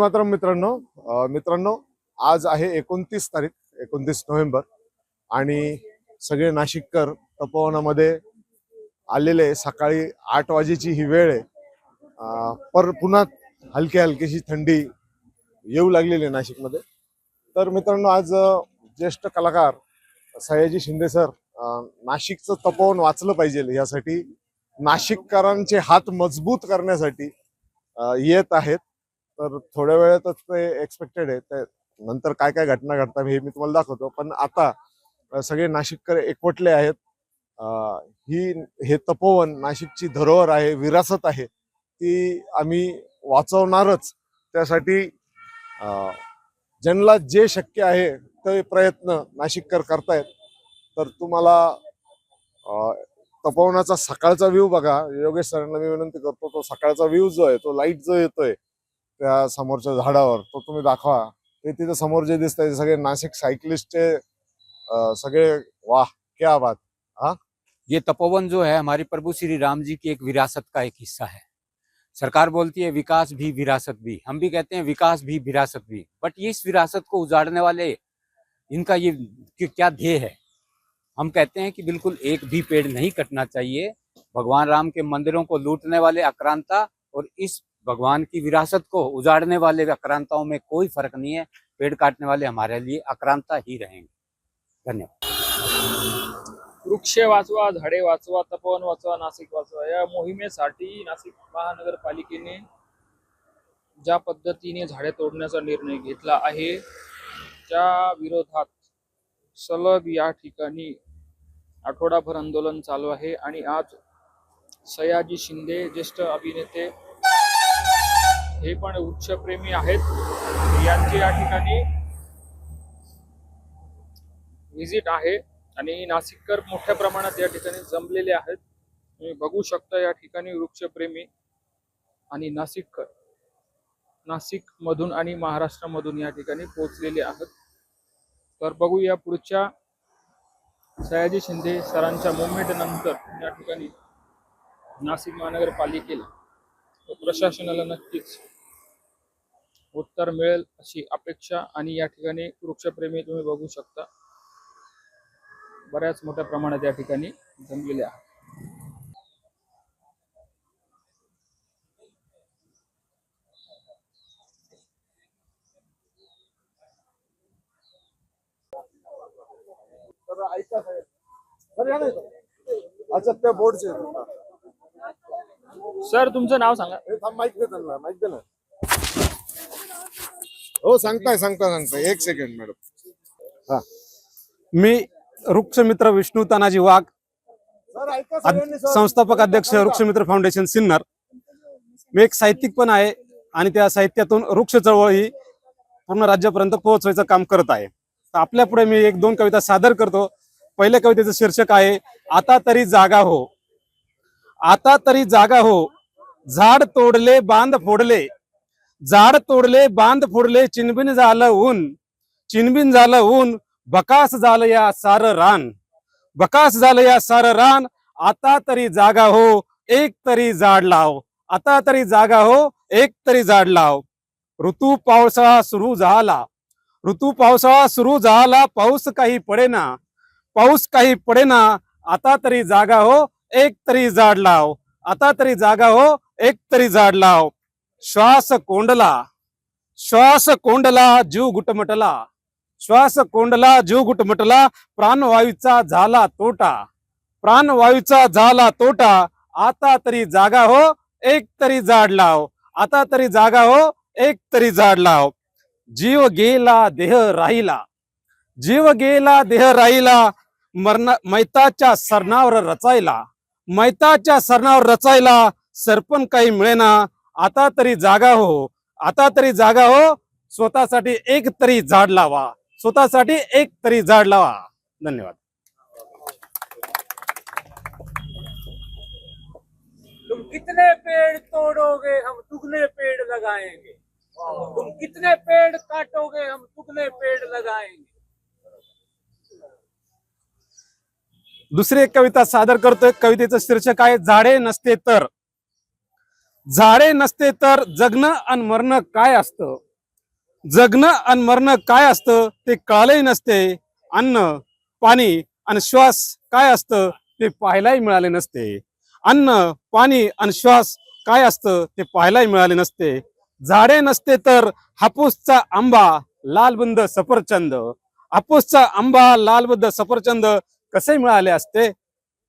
मात्र मित्रांनो आज आहे 29 तारीख 29 नोव्हेंबर आणि सगळे नाशिककर तपोवनामध्ये आलेले. सकाळी 8 वाजेची ही वेळ आहे. पर पुन्हा हलकीशी थंडी येऊ लागलेली आहे नाशिकमध्ये. तर मित्रांनो आज ज्येष्ठ कलाकार सयाजी शिंदे सर नाशिकचं तपोवन वाचलं पाहिजे यासाठी नाशिककरांचे हात मजबूत करण्यासाठी येत आहेत. तर थोड्या वेळातच ते एक्सपेक्टेड आहे. ते नंतर काय काय घटना घडतात हे मी तुम्हाला दाखवतो. पण आता सगळे नाशिककर एकवटले आहेत. हे तपोवन नाशिकची धरोहर आहे, विरासत आहे, ती आम्ही वाचवणारच. त्यासाठी ज्यांना जे शक्य आहे ते प्रयत्न नाशिककर करतायत. तर तुम्हाला तपोवनाचा सकाळचा व्ह्यू बघा. योगेश सरांना मी विनंती करतो, तो सकाळचा व्ह्यू जो आहे, तो लाईट जो येतोय त्या समोरच्या झाडावर, तो तुम्ही दाखवा. ते तिथे समोर जे दिसतंय सगळे नाशिक साइकिलिस्टचे सगळे. वाह, क्या बात. हाँ, ये तपोवन जो है हमारे प्रभु श्री राम जी की एक विरासत का एक हिस्सा है। सरकार बोलती है विकास भी विरासत भी, हम भी कहते हैं विकास भी विरासत भी। बट ये इस विरासत को उजाड़ने वाले इनका ये क्या ध्येय है? हम कहते हैं कि बिल्कुल एक भी पेड़ नहीं कटना चाहिए। भगवान राम के मंदिरों को लूटने वाले आक्रांता और इस भगवान की विरासत को उजाड़ने वाले आक्रांताओं में कोई फर्क नहीं है। पेड़ काटने वाले हमारे लिए आक्रांता ही रहेंगे। धन्यवाद। वृक्ष वाचवा, झाडे वाचवा, तपोवन वाचवा, नाशिक वाचवा या मोहिमेसाठी नाशिक महानगरपालिकेने ज्या पद्धतीने झाडे तोडण्याचा निर्णय घेतला आहे त्या विरोधात सलग या ठिकाणी आठवडाभर आंदोलन चालू आहे। आणि आज सयाजी शिंदे ज्येष्ठ अभिनेते हे पण वृक्षप्रेमी आहेत, यांची या ठिकाणी व्हिजिट आहे आणि नाशिककर मोठ्या प्रमाणात या ठिकाणी जमलेले आहेत। तुम्ही बघू शकता या ठिकाणी वृक्षप्रेमी आणि नाशिककर नाशिक मधून आणि महाराष्ट्रामधून या ठिकाणी पोहोचलेले आहेत। तर बघूया पुढच्या सयाजी शिंदे सरांच्या मुवमेंट नंतर या ठिकाणी नाशिक महानगरपालिकेला व प्रशासनाला नक्कीच उत्तर मिळेल अशी अपेक्षा। आणि या ठिकाणी वृक्षप्रेमी तुम्ही बघू शकता बऱ्याच मोठ्या प्रमाणात या ठिकाणी जमलेले आहेत। अच्छा, त्या बोर्डचे सर तुमचं नाव सांगा। माईक दे त्यांना, माईक दे ना. हो, सांगता एक सेकंड मॅडम. हा, मी वृक्षमित्र विष्णू तानाजी वाघ, संस्थापक अध्यक्ष वृक्षमित्र फाउंडेशन सिन्नर. मी एक साहित्यिक पण आहे आणि त्या साहित्यातून वृक्ष चळवळ ही पूर्ण राज्यापर्यंत पोहोचवायचं काम करत आहे. तर आपल्या पुढे मी 1-2 कविता सादर करतो. पहिल्या कवितेचं शीर्षक आहे आता तरी जागा हो. आता तरी जागा हो, झाड तोडले बांध फोडले, झाड तोडले बांध फोडले, चिनबिन झालं ऊन, बकास झालं या सारं रान, बकास झालं या सारं रान. आता तरी जागा हो, एक तरी झाड लाव, आता तरी जागा हो, एक तरी झाड लाव. ऋतू पावसाळा सुरू झाला, ऋतू पावसाळा सुरू झाला, पाऊस काही पडेना, आता तरी जागा हो, एक तरी झाड लाव, आता तरी जागा हो, एक तरी झाड लाव. श्वास कोंडला जीव घुटमटला, श्वास कोंडला जीव घुटमटला, प्राणवायूचा झाला तोटा, आता तरी जागा हो, एक तरी झाड लाव, आता तरी जागा हो, एक तरी झाड लाव. जीव गेला देह राहिला, मैताच्या सरणावर रचायला, सरपण काही मिळेना, आता तरी जागा हो, आता तरी जागा हो, स्वतःसाठी एक तरी झाड लावा, स्वतःसाठी एक तरी झाड लावा. धन्यवाद. तुम कितने पेड़ तोड़ोगे हम दुगने पेड़ लगाएंगे, तुम कितने पेड़ काटोगे हम दुगने पेड़ लगाएंगे. दुसरी एक कविता सादर करतोय. कवितेचं शीर्षक आहे झाडे नसते तर. झाडे नसते तर जगणं आणि मरणं काय असतं. जगणं आणि मरणं काय असतं ते कळालंही नसते. अन्न, पाणी आणि श्वास काय असतं ते पाहायलाही मिळाले नसते. अन्न, पाणी आणि श्वास काय असतं ते पाहायलाही मिळाले नसते. झाडे नसते तर हापूसचा आंबा, लालबुंद सफरचंद, हापूसचा आंबा, लालबुंद सफरचंद कसे मिळाले असते.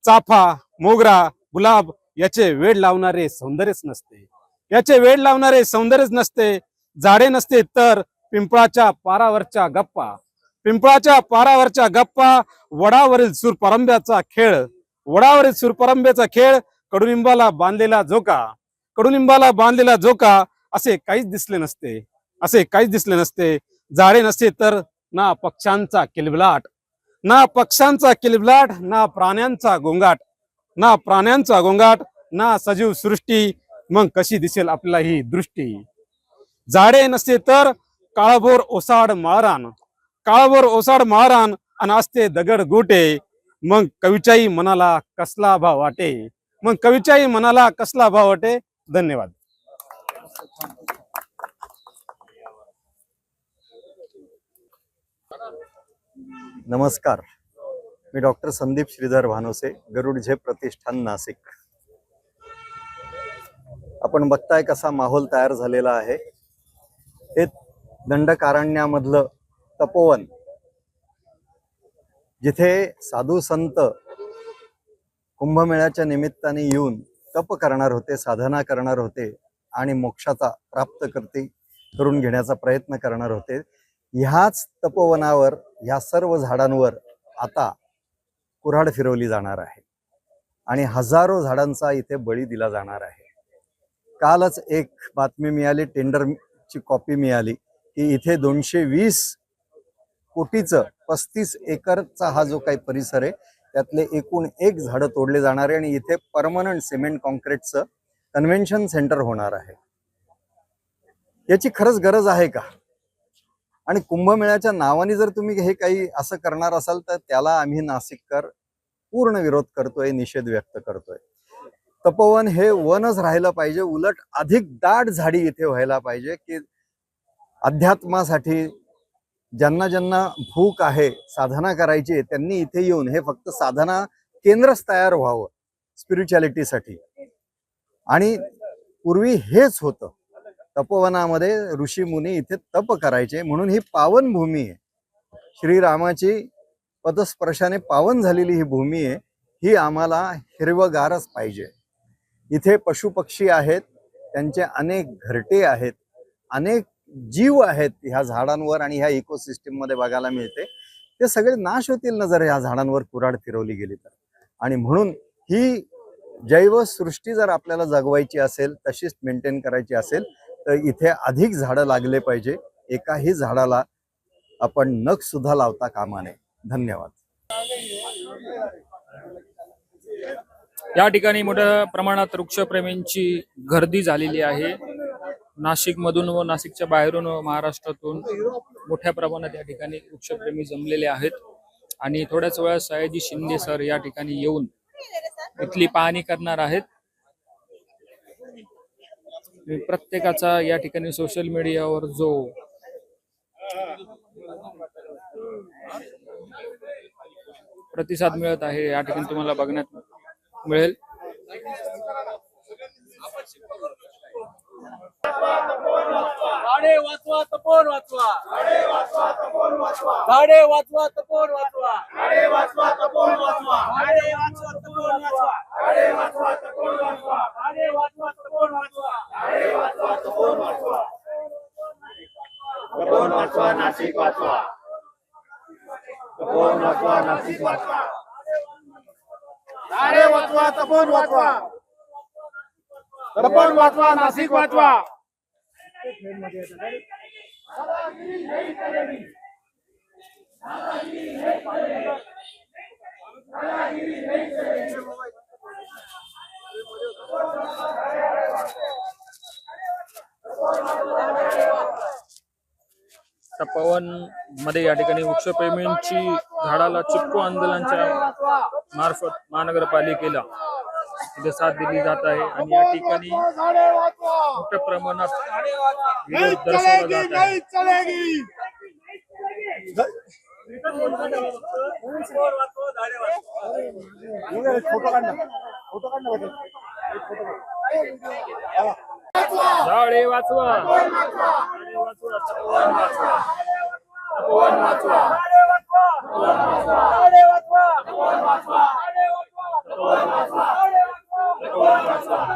चाफा, मोगरा, गुलाब याचे वेड लावणारे सौंदर्यच नसते. याचे वेड लावणारे सौंदर्यच नसते. झाडे नसते तर पिंपळाच्या पारावरच्या गप्पा, पिंपळाच्या पारावरच्या गप्पा, वडावरील सूरपरंब्याचा खेळ, वडावरील सूरपरंब्याचा खेळ, कडुलिंबाला बांधलेला झोका, कडुलिंबाला बांधलेला झोका असे काहीच दिसले नसते. असे काहीच दिसले नसते. झाडे नसते तर ना पक्ष्यांचा किलबिलाट, ना पक्ष्यांचा किलबिलाट, ना प्राण्यांचा गोंगाट, ना प्राण्यांचा गोंगाट, ना सजीव सृष्टी. मग कशी दिसेल आपल्याला ही दृष्टी. झाडे नसते तर काळभोर ओसाड माळरान, काळभोर ओसाड माळरान आणि असते दगड गोटे. मग कवीच्याही मनाला कसला भाव वाटे, मग कवीच्याही मनाला कसला भाव वाटे. धन्यवाद. नमस्कार, मी डॉक्टर संदीप श्रीधर भानोसे, गरुड झेप प्रतिष्ठान, नाशिक. आपण बघताय कसा माहोल तयार झालेला आहे. हे दंडकारण्यामधलं तपोवन, जिथे साधू संत कुंभमेळ्याच्या निमित्ताने येऊन तप करणार होते, साधना करणार होते आणि मोक्षाचा प्राप्त करून घेण्याचा प्रयत्न करणार होते. ह्याच तपोवनावर, ह्या सर्व झाडांवर आता कुऱ्हाड फिरवली जाणार आहे आणि हजारो झाडांचा इथे बळी दिला जाणार आहे. कालच एक बातमी मिळाली, टेंडरची कॉपी मिळाली की इथे 220 कोटीचं 35 एकरचा हा जो काही परिसर आहे त्यातले एकूण एक झाडं तोडले जाणार आहे आणि इथे परमनंट सिमेंट कॉन्क्रीटचं कन्व्हेन्शन सेंटर होणार आहे. याची खरंच गरज आहे का? आणि कुंभमेळ्याच्या नावाने जर तुम्ही हे काही असं करणार असाल तर त्याला आम्ही नाशिककर पूर्ण विरोध करतोय, निषेध व्यक्त करतोय. तपोवन हे वनच राहिलं पाहिजे, उलट अधिक दाट झाडी इथे व्हायला पाहिजे की अध्यात्मासाठी ज्यांना ज्यांना भूक आहे, साधना करायची आहे, त्यांनी इथे येऊन हे फक्त साधना केंद्रच तयार व्हावं स्पिरिच्युअलिटीसाठी. आणि पूर्वी हेच होतं, तपोवनामध्ये ऋषी मुनी इथे तप करायचे, म्हणून ही पावन भूमी आहे. श्रीरामाची पदस्पर्शाने पावन झालेली ही भूमी आहे. ही आम्हाला हिरवगारच पाहिजे. इथे पशुपक्षी आहेत, त्यांचे अनेक घरटे आहेत, अनेक जीव आहेत ह्या झाडांवर आणि ह्या इकोसिस्टीम मध्ये बघायला मिळते. ते सगळे नाश होतील ना जर ह्या झाडांवर कुऱ्हाड फिरवली गेली तर. आणि म्हणून ही जैवसृष्टी जर आपल्याला जगवायची असेल, तशीच मेंटेन करायची असेल तर इथे अधिक झाडं लागले पाहिजे. एकाही झाडाला आपण नख सुद्धा लावता कामा नये. धन्यवाद. या ठिकाणी मोठ्या प्रमाणात वृक्षप्रेमींची गर्दी झालेली आहे. नाशिकमधून व नाशिकच्या बाहेरून व महाराष्ट्रातून मोठ्या प्रमाणात या ठिकाणी वृक्षप्रेमी जमलेले आहेत. आणि थोड्याच वेळात सयाजी शिंदे सर या ठिकाणी येऊन इथली पाहणी करणार आहेत. प्रत्येकाचा या ठिकाणी सोशल मीडियावर जो प्रतिसाद मिळत आहे या ठिकाणी तुम्हाला बघण्यात मिळेल. झाडे वाचवा, तपोवन वाचवा. झाडे वाचवा, तपोवन वाचवा. झाडे वाचवा, तपोवन वाचवा. झाडे वाचवा, तपोवन वाचवा. झाडे वाचवा, तपोवन वाचवा. झाडे वाचवा, तपोवन वाचवा. झाडे वाचवा, तपोवन वाचवा. झाडे वाचवा, तपोवन वाचवा. तपोवन वाचवा, नाशिक वाचवा. तपोवन वाचवा, नाशिक वाचवा. झाडे वाचवा, तपोवन वाचवा. तपोवन वाचवा, नाशिक वाचवा. तपोवन मध्ये या ठिकाणी वृक्षप्रेमींची झाडाला चिपकू आंदोलनाच्या मार्फत महानगरपालिकेला तिथे साथ दिली जात आहे. आणि या ठिकाणी मोठ्या प्रमाणात विरोध दर्शवला जात आहे. झाडे वाचवा, झाडे वाचवा, तपोवन वाचवा, तपोवन वाचवा, झाडे वाचवा, तपोवन वाचवा, तपोवन वाचवा, तपोवन वाचवा,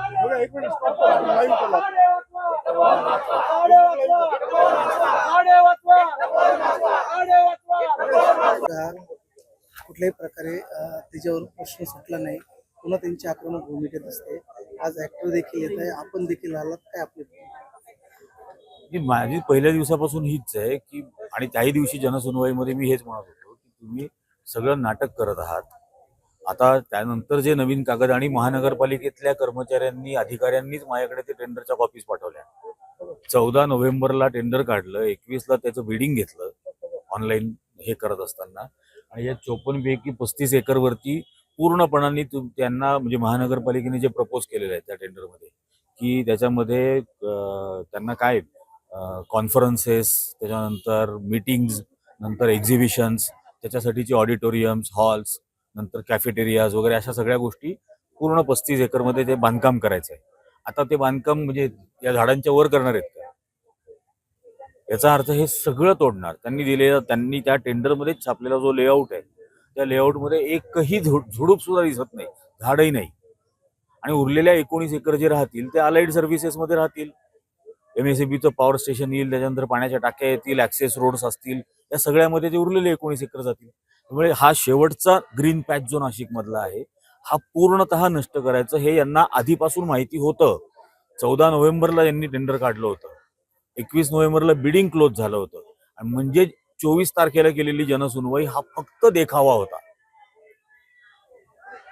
कुठल्याही प्रकारे त्याच्यावर प्रश्न सुटला नाही. पुन्हा त्यांची आक्रमक भूमिकेत असते. आज ऍक्टर देखील येत आहे, आपण देखील आलात, काय आपले ही माझी पहिल्या दिवसापासून हीच आहे की, आणि त्याही दिवशी जनसुनवाईमध्ये मी हेच म्हणत होतो की तुम्ही सगळं नाटक करत आहात. आता त्यानंतर जे नवीन कागद आणि महानगरपालिकेतल्या कर्मचाऱ्यांनी अधिकाऱ्यांनीच माझ्याकडे ते टेंडरच्या कॉपीज पाठवल्या. 14 नोव्हेंबरला टेंडर काढलं, 21ला त्याचं बिडिंग घेतलं ऑनलाईन हे करत असताना, आणि या 54 पैकी 35 एकरवरती पूर्णपणाने त्यांना म्हणजे महानगरपालिकेने जे प्रपोज केलेलं आहे त्या टेंडरमध्ये की त्याच्यामध्ये त्यांना काय कॉन्फरन्सेस, त्याच्यानंतर मीटिंग्ज, नंतर एक्झिबिशन्स, त्याच्यासाठीचे ऑडिटोरियम्स, हॉल्स, नंतर कॅफेटेरियाज वगैरे अशा सगळ्या गोष्टी पूर्ण 35 एकरमध्ये ते बांधकाम करायचं आहे. आता ते बांधकाम म्हणजे या झाडांच्या वर करणार आहेत का? याचा अर्थ हे सगळं तोडणार. त्यांनी त्या टेंडरमध्येच छापलेला जो लेआउट आहे त्या लेआउटमध्ये एकही झुडूप सुद्धा दिसत नाही, झाडही नाही. आणि उरलेल्या 19 एकर जे राहतील ते अलाइड सर्व्हिसेसमध्ये राहतील. MSEBचं पॉवर स्टेशन येईल, त्याच्यानंतर पाण्याच्या टाक्या येतील, ऍक्सेस रोड्स असतील, या सगळ्यामध्ये ते उरलेले 19 एकर जातील. त्यामुळे हा शेवटचा ग्रीन पॅच जो नाशिक मधला आहे हा पूर्णतः नष्ट करायचं हे यांना आधीपासून माहिती होतं. 14 नोव्हेंबरला यांनी टेंडर काढलं होतं, 21 नोव्हेंबरला बिडिंग क्लोज झालं होतं, आणि म्हणजे 24 तारखेला केलेली जनसुनवाई हा फक्त देखावा होता.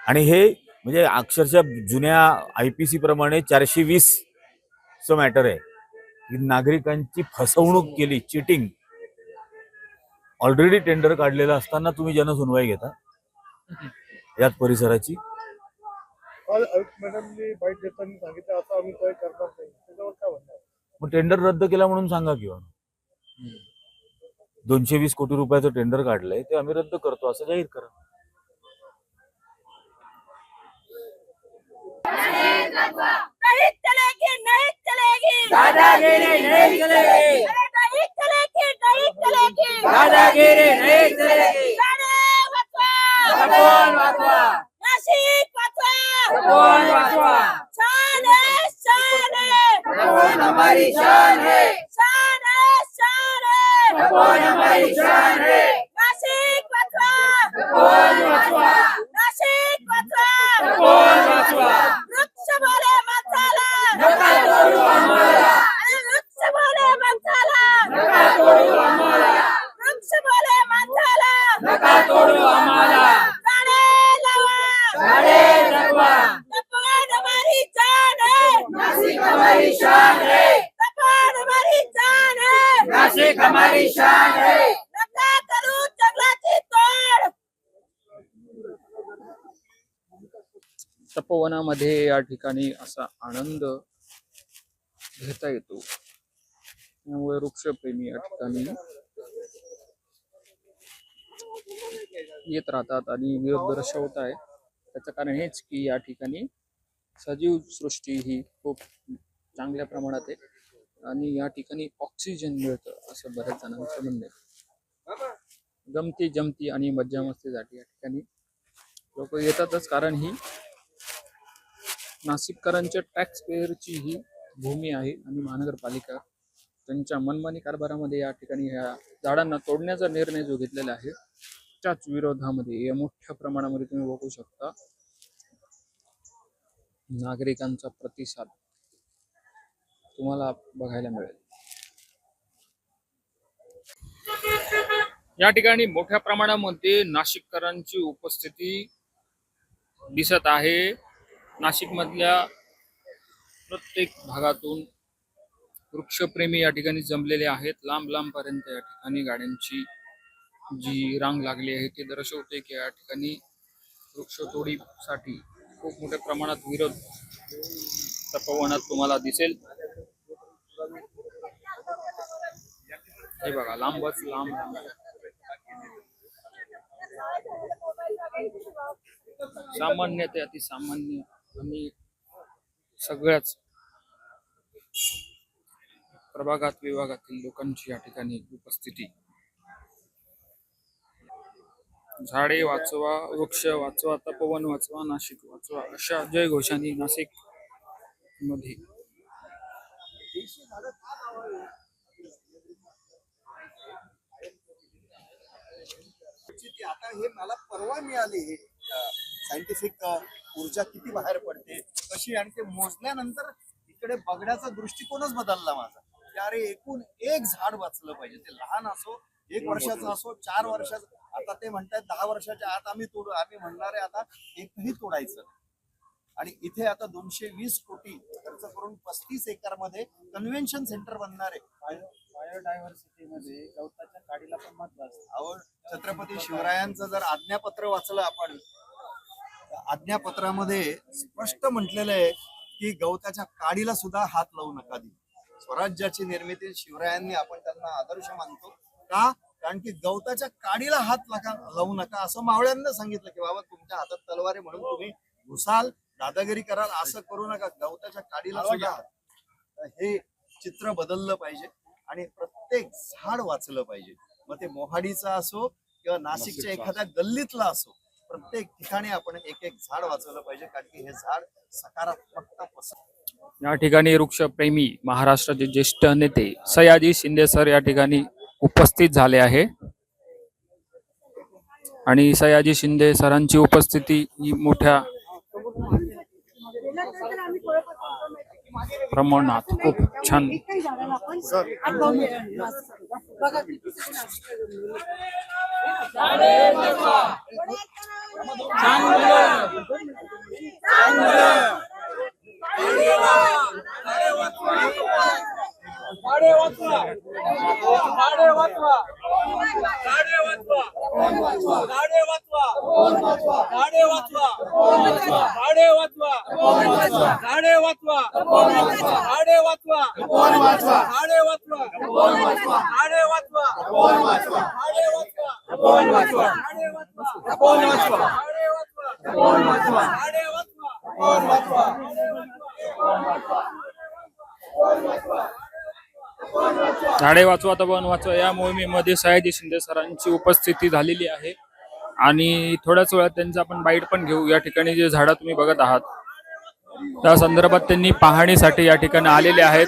आणि हे म्हणजे अक्षरशः जुन्या IPC प्रमाणे 420 मॅटर आहे की नागरिकांची फसवणूक केली, चिटिंग. ऑलरेडी टेंडर काढलेलं असताना तुम्ही जनसुनवाई घेता याच परिसराची. मग टेंडर रद्द केला म्हणून सांगा किंवा 220 कोटी रुपयाचं टेंडर काढलंय ते आम्ही रद्द करतो असं जाहीर करा. नहीं चलेगी, नहीं चलेगी, दादागिरी नहीं चलेगी, अरे नहीं चलेगी, नहीं चलेगी, दादागिरी नहीं चलेगी. झाडे वाचवा, तपोवन वाचवा, नाशिक वाचवा, तपोवन वाचवा. शान है, शान है, तपोवन हमारी शान है, शान है, शान है, तपोवन हमारी शान है. नाशिक वाचवा, तपोवन वाचवा, नाशिक वाचवा, तपोवन वाचवा. वृक्ष बोले माणसाला, नका तोडू आम्हाला, अरे वृक्ष बोले माणसाला, नका तोडू आम्हाला, वृक्ष बोले माणसाला, नका तोडू आम्हाला. झाडे लावा, झाडे जगवा, तपोवन हमारी जान है, नाशिक हमारी शान है, तपोवन हमारी जान है, नाशिक हमारी शान है. नका करू जंगलाची तोड. तपोवनामध्ये या ठिकाणी असा आनंद घेता येतो. त्यामुळे वृक्षप्रेमी या ठिकाणी येत राहतात आणि विरोध दर्शवत आहे. त्याचं कारण हेच की या ठिकाणी सजीव सृष्टी ही खूप चांगल्या प्रमाणात आहे आणि या ठिकाणी ऑक्सिजन मिळतं असं बऱ्याच जणांचं म्हणणं आहे. गमती जमती आणि मज्जा मस्तीसाठी या ठिकाणी लोक येतातच, कारण ही नाशिककरांच्या टॅक्स पेअरची ही भूमी आहे आणि महानगरपालिका त्यांच्या मनमानी कारभारामध्ये या ठिकाणी ह्या झाडांना तोडण्याचा निर्णय जो घेतलेला आहे त्याच विरोधामध्ये या मोठ्या प्रमाणामध्ये तुम्ही बघू शकता नागरिकांचा प्रतिसाद तुम्हाला बघायला मिळेल. या ठिकाणी मोठ्या प्रमाणामध्ये नाशिककरांची उपस्थिती दिसत आहे. नाशिकमधल्या प्रत्येक भागातून वृक्षप्रेमी या ठिकाणी जमलेले आहेत. लांब लांबपर्यंत या ठिकाणी गाड्यांची जी रांग लागली आहे ते दर्शवते की या ठिकाणी वृक्षतोडीसाठी खूप मोठ्या प्रमाणात विरोध तपोवनात तुम्हाला दिसेल. हे बघा लांबच लांब सामान्य ते अतिसामान्य आणि सगळ्याच प्रभागात विभागातील लोकांची या ठिकाणी उपस्थिती. झाडे वाचवा, वृक्ष वाचवा, तपोवन वाचवा, नाशिक वाचवा अशा जयघोषांनी नाशिक मध्ये आता हे मला परवा मिळाली हे सायंटिफिक ऊर्जा किती बाहेर पडते कशी, आणि ते मोजल्यानंतर इकडे बघण्याचा दृष्टिकोनच बदलला माझा की अरे एकूण एक झाड वाचलं पाहिजे, ते लहान असो, 1 वर्षाचं असो, 4 वर्षाचं. आता ते म्हणतात 10 वर्षाच्या आत आम्ही तोडू, आम्ही म्हणणारे आता एकही तोडायचं. आणि इथे आता 220 कोटी खर्च करून 35 एकर मध्ये कन्व्हेन्शन सेंटर बनणार आहे. बायोडायव्हर्सिटी मध्ये गवताच्या काडीला पण महत्व असतं. छत्रपती शिवरायांचं जर आज्ञापत्र वाचलं आपण, आज्ञापत्रामध्ये स्पष्ट म्हटलेलं आहे की गवताच्या काडीला सुद्धा हात लावू नका देऊ. स्वराज्याची निर्मिती शिवरायांनी आपण त्यांना आदर्श मानतो का, कारण की गवताच्या काडीला हात लावू नका असं मावळ्यांना सांगितलं की बाबा तुमच्या हातात तलवार आहे म्हणून तुम्ही घुसाल, दादागिरी कराल, असं करू नका, गवताच्या काडीला सुद्धा हात. हे चित्र बदललं पाहिजे आणि प्रत्येक झाड वाचलं पाहिजे. मग ते मोहाडीचं असो किंवा नाशिकच्या एखाद्या गल्लीतला असो, प्रत्येक ठिकाणी आपण एक एक झाड वाचवलं पाहिजे, कारण की हे झाड सकारात्मकता पसरवतं. या ठिकाणी वृक्षप्रेमी महाराष्ट्राचे ज्येष्ठ नेते सयाजी शिंदे सर या ठिकाणी उपस्थित झाले आहे आणि सयाजी शिंदे सरांची उपस्थिती ही मोठ्या प्रमाणात खूप छान झाडे वाचवा, झाडे वाचवा, झाडे वाचवा, झाडे वाचवा, झाडे वाचवा, झाडे वाचवा, झाडे वाचवा, झाडे वाचवा, झाडे वाचवा, झाडे वाचवा, झाडे वाचवा तपोवन वाचवा या मोहिमेमध्ये सयाजी शिंदे सरांची उपस्थिती झालेली आहे आणि थोड्याच वेळात त्यांचा आपण बाईट पण घेऊ. या ठिकाणी जे झाडं तुम्ही बघत आहात त्या संदर्भात त्यांनी पाहणीसाठी या ठिकाणी आलेले आहेत.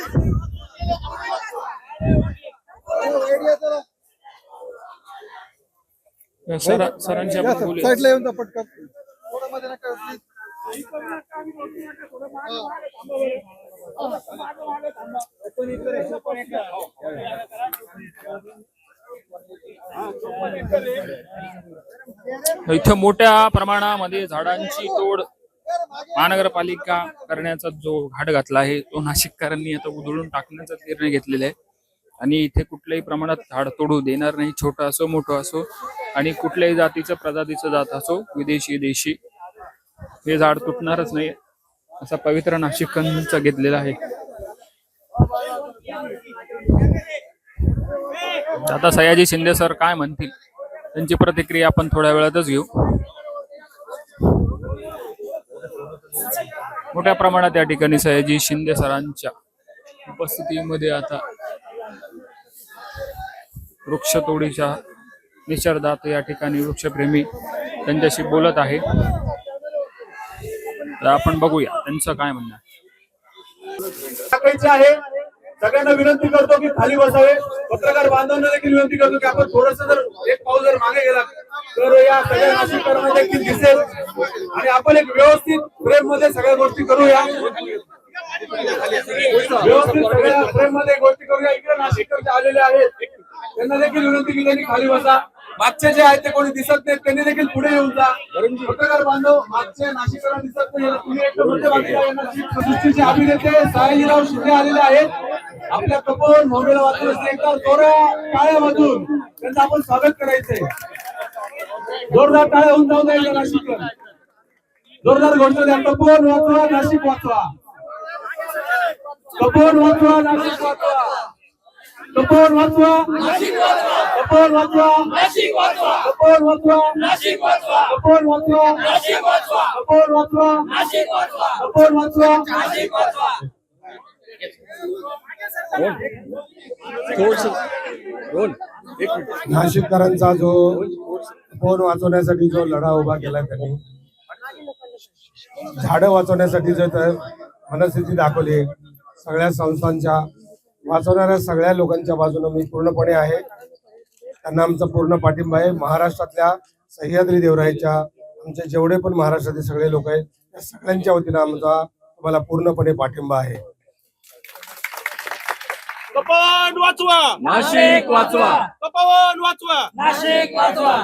सरांशी आपण बोलूया. इथं मोठ्या प्रमाणामध्ये झाडांची तोड महानगरपालिका करण्याचा जो घाट घातला आहे तो नाशिककरांनी आता उधळून टाकण्याचा निर्णय घेतलेला आहे आणि इथे कुठल्याही प्रमाणात झाड तोडू देणार नाही, छोटं असो मोठं असो आणि कुठल्याही जातीचं प्रजातीचं जात असो, विदेशी देशी, हे झाड तुटणारच नाही असा पवित्र नाशिककरांचा घेतलेला आहे. आता सयाजी शिंदे सर काय म्हणतील त्यांची प्रतिक्रिया आपण थोड्या वेळातच घेऊ. मोठ्या प्रमाणात या ठिकाणी सयाजी शिंदे सरांच्या उपस्थितीमध्ये आता वृक्षतोडीच्या निषेधार्थ या ठिकाणी वृक्षप्रेमी त्यांच्याशी बोलत आहे. तर आपण बघूया त्यांचं काय म्हणणं आहे. सगळ्यांना विनंती करतो की खाली बसावे. पत्रकार बांधवांना देखील विनंती करतो की आपण थोडस जर एक पाऊल जर मागे गेला तर या सगळ्या नाशिककरांना देखील दिसेल आणि आपण एक व्यवस्थित फ्रेम मध्ये सगळ्या गोष्टी करूया. व्यवस्थित सगळ्या फ्रेम मध्ये गोष्टी करूया. इकडे नाशिककर आलेले आहेत त्यांना देखील विनंती की त्यांनी खाली बसा. मागचे जे आहेत ते कोणी दिसत नाहीत त्यांनी देखील पुढे येऊन जा. पत्रकार बांधव मागचे नाशिककरांना दिसत नाही तुम्ही एक दृष्टीचे अभिनेते सयाजीराव शिंदे आलेले आहेत. आपल्या तपोवन मोहिमेला वाचवण्यासाठी एकदा जोरात टाळ्यामधून त्यांचं आपण स्वागत करायचंय. जोरदार टाळ्या होऊन जाऊ द्यायला नाशिककर. जोरदार घोषणा द्या. तपोवन वाचवा, नाशिक वाचवा. तपोवन वाचवा नाशिक वाचवा तपोवन वाचवा नाशिक वाचवा तपोवन वाचवा नाशिक वाचवा तपोवन वाचवा नाशिक वाचवा तपोवन वाचवा नाशिक वाचवा तपोवन वाचवा नाशिक वाचवा तपोवन वाचवा नाशिक वाचवा नाशिककरांचा जो फोन वाचवण्यासाठी जो लढा उभा केला त्यांनी, झाडं वाचवण्यासाठी जो मनस्थिती दाखवली, सगळ्या संस्थांच्या वाचवणाऱ्या सगळ्या लोकांच्या बाजूने मी पूर्णपणे आहे. त्यांना आमचा पूर्ण पाठिंबा आहे. महाराष्ट्रातल्या सह्याद्री देवराईच्या आमचे जेवढे पण महाराष्ट्रातील सगळे लोक आहेत त्या सगळ्यांच्या वतीनं आमचा तुम्हाला पूर्णपणे पाठिंबा आहे. तपोवन वाचवा नाशिक वाचवा तपोवन वाचवा नाशिक वाचवा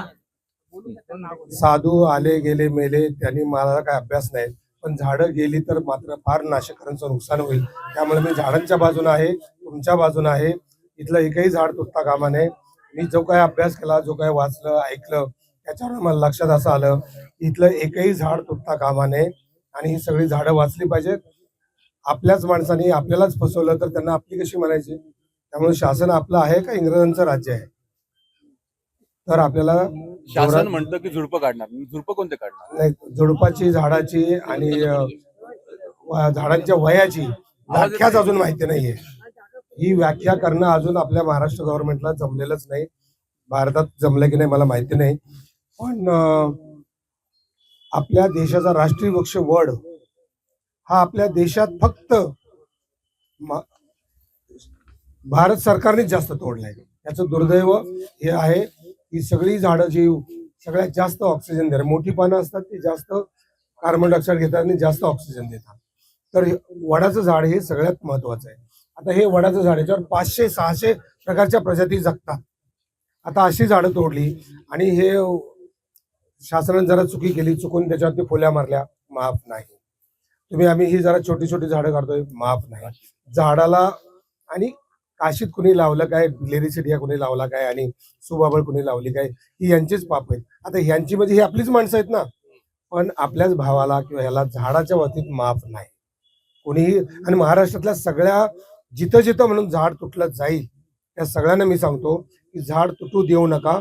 साधू आले गेले मेले, त्यांनी मला काय अभ्यास नाही, पण झाडं गेली तर मात्र फार नाशिककरांचं नुकसान होईल. त्यामुळे मी झाडांच्या बाजूने आहे, तुमच्या बाजूने आहे. इथलं एकही झाड तुटता कामा नये. मी जो काय अभ्यास केला, जो काय वाचलं ऐकलं, त्याच्यावर मला लक्षात असं आलं इथलं एकही झाड तुटता कामा नये आणि ही सगळी झाडं वाचली पाहिजेत. आपल्याच माणसाने आपल्यालाच फसवलं तर त्यांना आपली कशी म्हणायची? त्यामुळे शासन आपलं आहे का इंग्रजांचं राज्य आहे? तर आपल्याला शासन म्हणतं की झुडपं काढणार, झुडपं कोणते काढणार? नाही, झुडपाची, झाडाची आणि झाडांच्या वयाची व्याख्याच अजून माहिती नाहीये. ही व्याख्या करणं अजून आपल्या महाराष्ट्र गव्हर्नमेंटला जमलेलंच नाही. भारतात जमलं की नाही मला माहिती नाही, पण आपल्या देशाचा राष्ट्रीय वृक्ष वड हा आपल्या देशात फक्त भारत सरकारनेच जास्त तोडलाय. याचं दुर्दैव हे आहे की सगळी झाडं जी सगळ्यात जास्त ऑक्सिजन देतात, मोठी पानं असतात ती जास्त कार्बन डायऑक्साईड घेतात आणि जास्त ऑक्सिजन देतात. तर वडाचं झाड हे सगळ्यात महत्वाचं आहे. आता हे वडाचं झाड याच्यावर 500-600 प्रकारच्या प्रजाती जगतात. आता अशी झाडं तोडली आणि हे शासनाने जरा चुकी केली, चुकून त्याच्यावरती फुल्या मारल्या, माफ नाही. आम्ही ही जरा छोटी छोटी झाडं काढतोय, माफ नाही. झाडाला आणि काशीत कुणी लावलं काय, लेरिसिडिया कुणी लावला काय आणि सुबाबळ कुणी लावली काय, ही यांचीच पाप आहेत. आता यांची म्हणजे ही आपलीच माणसं आहेत ना, पण आपल्याच भावाला किंवा ह्याला झाडाच्या वतीत माफ नाही कोणीही. आणि महाराष्ट्रातल्या सगळ्या जिथं जिथं म्हणून झाड तुटलं जाईल त्या सगळ्यांना मी सांगतो की झाड तुटू देऊ नका.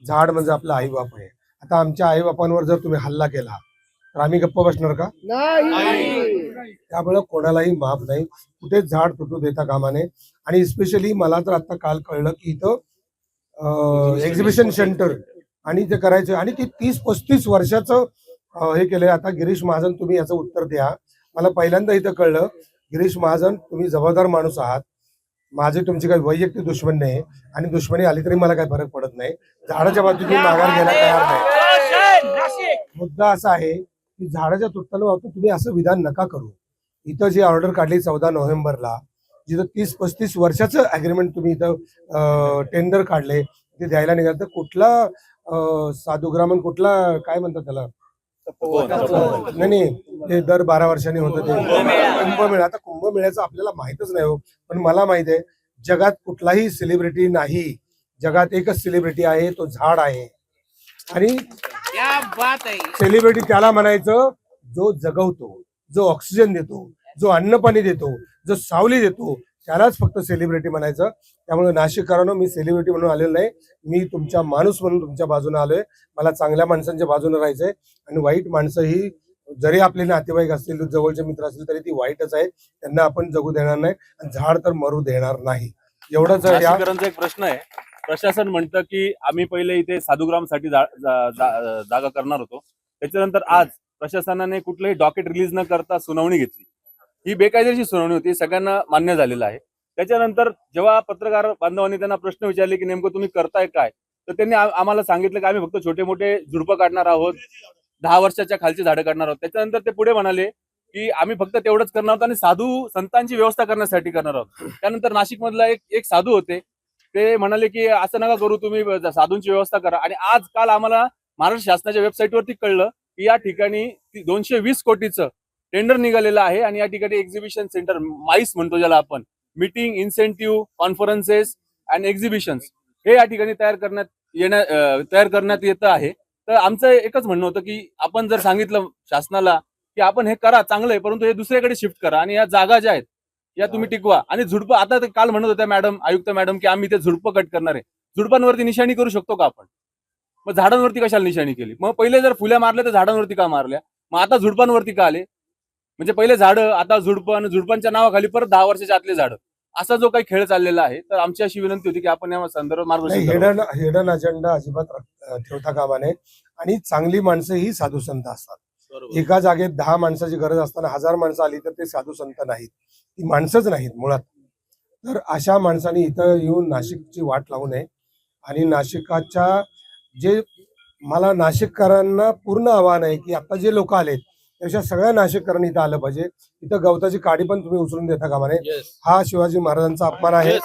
झाड म्हणजे आपलं आईबाप आहे. आता आमच्या आईबापांवर जर तुम्ही हल्ला केला तर आम्ही गप्प बसणार का? त्यामुळे कोणालाही माफ नाही. कुठेच झाड तुटू देता कामा नये. आणि स्पेशली मला तर आता काल कळलं की इथं एक्झिबिशन सेंटर आणि ते करायचं आणि ते 30-35 वर्षाचं हे केलंय. आता गिरीश महाजन तुम्ही याचं उत्तर द्या. मला पहिल्यांदा इथं कळलं गिरीश महाजन तुम्ही जबाबदार माणूस आहात. माझी तुमची काही वैयक्तिक दुश्मन नाही आणि दुश्मनी आली तरी मला काही फरक पडत नाही. झाडाच्या बाबतीत मी माघार घ्यायला तयार नाही. मुद्दा असा आहे की झाडाच्या तुटताना तुम्ही असं विधान नका करू. इथं जी ऑर्डर काढली 14 नोव्हेंबरला, जिथं 30-35 वर्षाचं अग्रीमेंट तुम्ही इथं टेंडर काढले ते द्यायला निघाल, तर कुठला साधुग्रामन कुठला काय म्हणतात त्याला, नाही ते दर 12 वर्षांनी होतं ते कुंभमेळा. आता कुंभमेळ्याचं आपल्याला माहितच नाही हो, पण मला माहित आहे जगात कुठलाही सेलिब्रिटी नाही, जगात एकच सेलिब्रिटी आहे, तो झाड आहे. आणि सेलिब्रिटी त्याला म्हणायचं जो जगवतो, जो ऑक्सिजन देतो, जो अन्न पाणी देतो, जो सावली देतो, त्यालाच फक्त सेलिब्रिटी म्हणायचं. त्यामुळे नाशिककरांनो, मी सेलिब्रिटी म्हणून आलेलो नाही, मी तुमचा माणूस म्हणून तुमच्या बाजूने आलोय. मला चांगल्या माणसांच्या बाजूने राहायचंय आणि वाईट माणसं ही जरी आपले नातेवाईक असतील, जवळचे मित्र असतील, तरी ती वाईटच आहे. त्यांना आपण जगू देणार नाही आणि झाड तर मरू देणार नाही. एवढंच नाशिककरांचा एक प्रश्न आहे. प्रशासन म्हणतं की आम्ही पहिले इथे साधुग्रामसाठी जागा करणार होतो, त्याच्यानंतर आज प्रशासनाने कुठलंही डॉकेट रिलीज न करता सुनावणी घेतली. ही बेकायदेशीर सुनावणी होती, सगळ्यांना मान्य झालेलं आहे. त्याच्यानंतर जेव्हा पत्रकार बांधवांनी त्यांना प्रश्न विचारले की नेमकं तुम्ही करताय काय, तर त्यांनी आम्हाला सांगितलं की आम्ही फक्त छोटे मोठे झुडपं काढणार आहोत, 10 वर्षाच्या खालची झाडं काढणार आहोत. त्याच्यानंतर ते पुढे म्हणाले की आम्ही फक्त तेवढंच करणार आहोत आणि साधू संतांची व्यवस्था करण्यासाठी करणार आहोत. त्यानंतर नाशिक मधला एक साधू होते, ते म्हणाले की असं नका करू, तुम्ही साधूंची व्यवस्था करा. आणि आज काल आम्हाला महाराष्ट्र शासनाच्या वेबसाईटवरती कळलं की या ठिकाणी 220 कोटीचं टेंडर निघालेलं आहे आणि या ठिकाणी एक्झिबिशन सेंटर, माईस म्हणतो ज्याला आपण, meeting, incentive, conferences and exhibitions, हे या ठिकाणी तयार करण्यात येतं आहे. तर आमचं एकच म्हणणं होतं की आपण जर सांगितलं शासनाला की आपण हे करा चांगलं आहे, परंतु हे दुसरीकडे शिफ्ट करा आणि या जागा ज्या आहेत या तुम्ही टिकवा. आणि झुडपं आता ते काल म्हणत होत्या मॅडम, आयुक्त मॅडम, की आम्ही ते झुडपं कट करणार आहे. झुडपांवरती निशाणी करू शकतो का आपण? मग झाडांवरती कशाला निशाणी केली? मग पहिले जर फुल्या मारल्या तर झाडांवरती का मारल्या? मग आता झुडपांवरती का आले? म्हणजे पहिले झाडं, आता झुडपं, आणि झुडपांच्या नावाखाली परत 10 वर्षाच्या आतले झाडं. असा जो काही खेळ चाललेला आहे, तर आमची अशी विनंती होती की आपण या संदर्भात मार्गदर्शन करावं. हिडन अजेंडा अजिबात ठेवता कामा नये. आणि चांगली माणसं ही साधू संत असतात. एका जागेत 10 माणसाची गरज असताना 1000 माणसं आली तर ते साधू संत नाहीत, ती माणसंच नाहीत मुळात. तर अशा माणसांनी इथं येऊन नाशिकची वाट लावू नये. आणि नाशिकाच्या जे मला नाशिककरांना पूर्ण आव्हान आहे की आता जे लोक आलेत त्याच्या सगळ्या नाशिककरांनी इथं आलं पाहिजे. इथं गवताची काडी पण तुम्ही उचलून देता कामा नये. हा शिवाजी महाराजांचा अपमान आहे,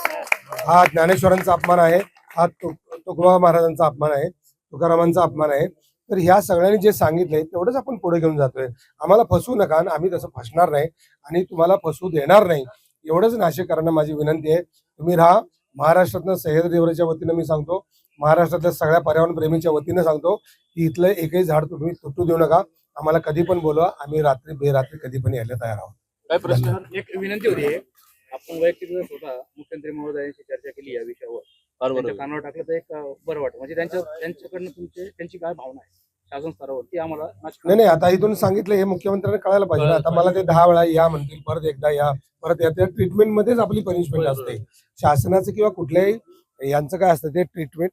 हा ज्ञानेश्वरांचा अपमान आहे, हा तुकोबा महाराजांचा अपमान आहे, तुकारामांचा अपमान आहे. तर ह्या सगळ्यांनी जे सांगितलंय तेवढंच आपण पुढे घेऊन जातोय. आम्हाला फसवू नका, आम्ही तसं फसणार नाही आणि तुम्हाला फसवू देणार नाही. एवढंच नाशिककरांना माझी विनंती आहे. तुम्ही राहा. महाराष्ट्रातनं सह्याद्री देवराच्या वतीनं मी सांगतो, महाराष्ट्रातल्या सगळ्या पर्यावरण प्रेमीच्या वतीनं सांगतो की इथलं एकही झाड तुम्ही तुटू देऊ नका. आम्हाला कधी पण बोलवा, आम्ही रात्री बेरात्री कधी पण यायला तयार आहोत. काय प्रश्न? एक विनंती होती, आपण वैयक्तिक स्वतः मुख्यमंत्री महोदयांशी चर्चा केली या विषयावर, त्यांच्या कानावर टाकलं तर एक बरं वाटतं. म्हणजे त्यांच्याकडनं त्यांची काय भावना आहे शासन स्तरावर ती आम्हाला नाही, आता इथून सांगितलं हे मुख्यमंत्र्यांना कळायला पाहिजे ना. आता मला ते 10 वेळा या म्हणतील, परत एकदा या, परत या. त्या ट्रीटमेंट मध्येच आपली पनिशमेंट असते शासनाचं किंवा कुठल्याही यांचं काय असतं ते ट्रीटमेंट.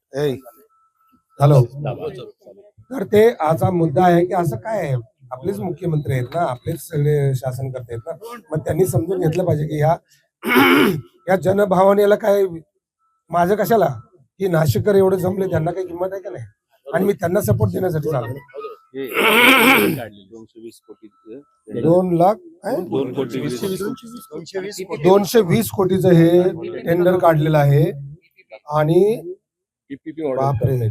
हॅलो, तर ते आजचा मुद्दा आहे की असं काय आहे, आपलेच मुख्यमंत्री आहेत ना, आपलेच सगळे शासन करते आहेत ना. मग त्यांनी समजून घेतलं पाहिजे की या जनभावनेला काय माझं कशाला, की नाशिककर एवढे जमले त्यांना काही किंमत आहे का नाही. आणि मी त्यांना सपोर्ट देण्यासाठी चाललो. 220 कोटीचं हे टेंडर काढलेलं आहे. आणि बापरे,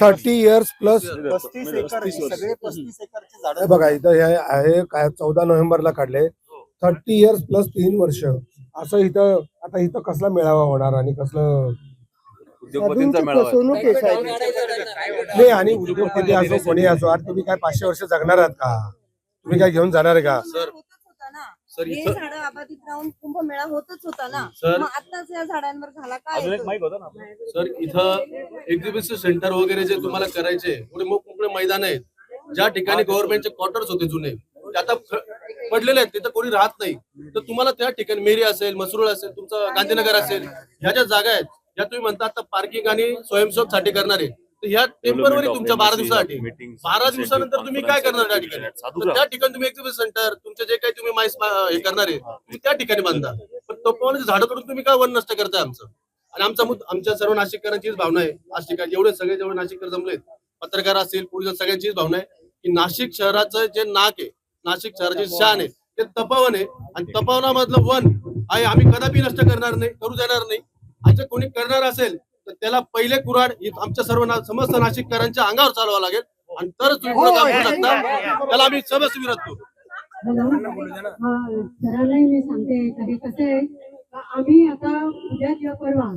30 इयर्स प्लस 35 एकर बघा इथं हे आहे काय 14 नोव्हेंबरला काढले. 30 इयर्स प्लस 3 वर्ष असं इथं. आता इथं कसला मेळावा होणार आणि कसलं उद्योगपतींचा मेळावा नाही. आणि उद्योगपती असो कोणी असो, अरे तुम्ही काय 500 वर्ष जगणार आहात का? तुम्ही काय घेऊन जाणार आहे का? सर हे झाडं आबादीत राहून कुंभमेळा होतच होता ना, मग आताच या झाडांवर झाला काय येतो? सर इथं एक्झिबिशन सेंटर वगैरे जे तुम्हाला करायचे पुढे मोकळे मैदान आहेत, ज्या ठिकाणी गव्हर्नमेंटचे क्वार्टर्स होते जुने, ते आता पडलेले आहेत, तिथं कोणी राहत नाही. तर तुम्हाला त्या ठिकाणी मेरी असेल, मसरूळ असेल, तुमचं गांधीनगर असेल, ह्या ज्या जागा आहेत या तुम्ही म्हणता आता पार्किंग आणि स्वयंसेवक साठी करणार आहे, तर ह्या टेम्पररी तुमच्या 12 दिवसासाठी, 12 दिवसानंतर तुम्ही काय करणार त्या ठिकाणी? तर त्या ठिकाणी तुम्ही एक्झिबिशन सेंटर, तुमचे जे काही तुम्ही माईस हे करणार आहे तुम्ही त्या ठिकाणी बांधा. पण तपोवनाची झाडं करून तुम्ही काय वन नष्ट करताय आमचं? आणि आमच्या सर्व नाशिककरांचीच भावना आहे, आज ठिकाणी जेवढे सगळे जेवढे नाशिककर जमलेत, पत्रकार असतील, पोलीस, सगळ्यांचीच भावना आहे की नाशिक शहराचं जे नाक आहे, नाशिक शहराची शान आहे, ते तपोवन आहे. आणि तपोवनामधलं वन आहे आम्ही कदापि नष्ट करणार नाही, करू देणार नाही. आणि कोणी करणार असेल तर त्याला पहिले कुऱ्हाड आमच्या सर्व समस्त नाशिककरांच्या अंगावर चालवावं लागेल, आणि तरच तुम्ही पुढे काम करू शकता. त्याला आम्ही सर्वच विरोध करू. सरांनाही मी सांगते, कधी कसं आहे, आम्ही आता उद्या किंवा परवा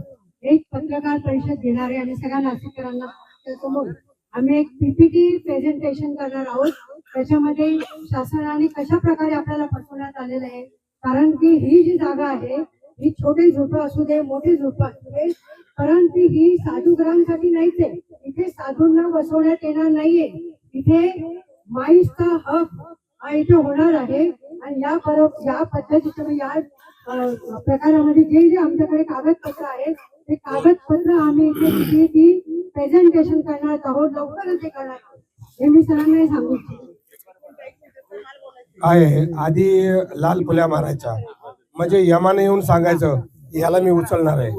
एक पत्रकार परिषद घेणार आहे आणि सगळ्या नाशिककरांना समोर आम्ही एक पीपीटी प्रेझेंटेशन करणार आहोत. त्याच्यामध्ये शासनाने कशा प्रकारे आपल्याला फसवण्यात आलेलं आहे. कारण की ही जी जागा आहे ही छोटे झोपं असू दे, मोठे झोपं असू दे, परंतु ही साधूग्रांसाठी नाहीच आहे. इथे साधूंना बसवण्यात येणार नाहीये. इथे माईसचा हक इथे होणार आहे. आणि या पद्धतीचं या प्रकारामध्ये जे जे आमच्याकडे कागदपत्र आहेत ते कागदपत्र आम्ही इथे ती प्रेझेंटेशन करणार आहोत, लवकरच ते करणार आहोत, हे मी सरांना सांगू इच्छितो. आहे आधी लाल फुल्या मारायच्या, म्हणजे यमाने येऊन सांगायचं याला मी उचलणार आहे,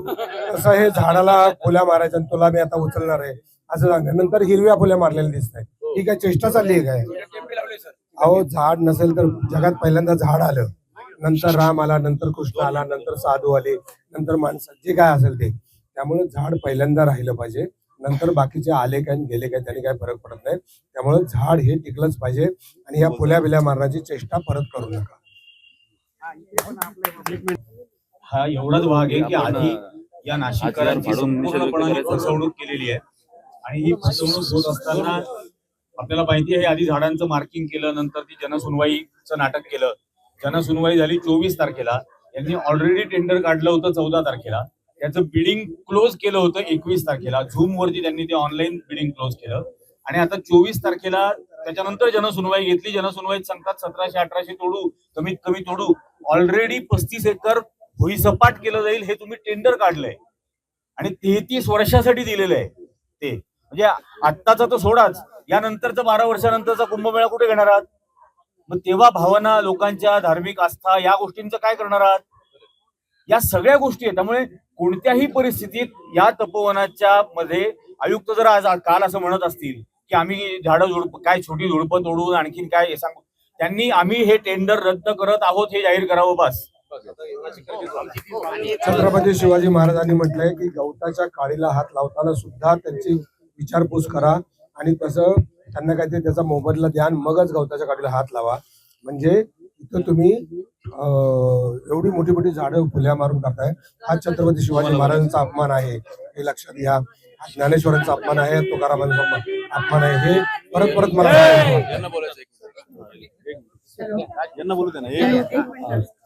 तसं हे झाडाला फुल्या मारायच्या तुला मी आता उचलणार आहे असं सांगणार. नंतर हिरव्या फुल्या मारलेल्या दिसत आहेत. ही काय चेष्टा चालली आहे काय? अहो झाड नसेल तर जगात पहिल्यांदा झाड आलं, नंतर राम आला, नंतर कृष्ण आला, नंतर साधू आले, नंतर माणसं, जे काय असेल ते. त्यामुळे झाड पहिल्यांदा राहिलं पाहिजे, नंतर बाकीचे आले काय गेले काय त्याने काय फरक पडत नाही. त्यामुळे झाड हे टिकलंच पाहिजे आणि ह्या फुल्या बिल्या मारण्याची चेष्टा परत करू नका. हा एवढाच भाग आहे की आधी या नाशिककरांची संपूर्णपणे फसवणूक केलेली आहे. आणि ही फसवणूक होत असताना आपल्याला माहिती आहे, आधी झाडांचं मार्किंग केलं, नंतर ती जनसुनवाईचं नाटक केलं, जनसुनवाई झाली 24 तारखेला. यांनी ऑलरेडी टेंडर काढलं होतं 14 तारखेला. त्याचं बिडिंग क्लोज केलं होतं 21 तारखेला. झूम वरती त्यांनी ते ऑनलाईन बिडिंग क्लोज केलं आणि आता 24 तारखेला त्याच्यानंतर जनसुनवाई घेतली. जनसुनवाईत सांगतात 1700-1800 तोडू, कमीत कमी तोडू. ऑलरेडी 35 एकर भुईसपाट केलं जाईल हे तुम्ही टेंडर काढलंय आणि 33 वर्षासाठी दिलेलं आहे ते. म्हणजे आत्ताचा तर सोडाच, यानंतरचा 12 वर्षानंतरचा कुंभमेळा कुठे घेणार आहात? मग तेव्हा भावना, लोकांच्या धार्मिक आस्था या गोष्टींचं काय करणार आहात? या सगळ्या गोष्टी आहेत. त्यामुळे कोणत्याही परिस्थितीत या तपोवनाच्या मध्ये आयुक्त जर आज काल असं म्हणत असतील की आम्ही झाडं झुडप काय छोटी झुडपं तोडून आणखीन काय हे सांगू, त्यांनी आम्ही हे टेंडर रद्द करत आहोत हे जाहीर करावं बस. छत्रपती शिवाजी महाराजांनी म्हटलंय की गवताच्या काळीला हात लावताना सुद्धा त्यांची विचारपूस करा आणि तसं त्यांना काहीतरी त्याचा मोबदला द्या, मगच गवताच्या काळीला हात लावा. म्हणजे इथं तुम्ही एवढी मोठी मोठी झाडं फुल्या मारून टाकताय. हा छत्रपती शिवाजी महाराजांचा अपमान आहे हे लक्षात घ्या. ज्ञानेश्वरांचा अपमान आहे, तुकारामांचा अपमान आहे. हे परत परत मला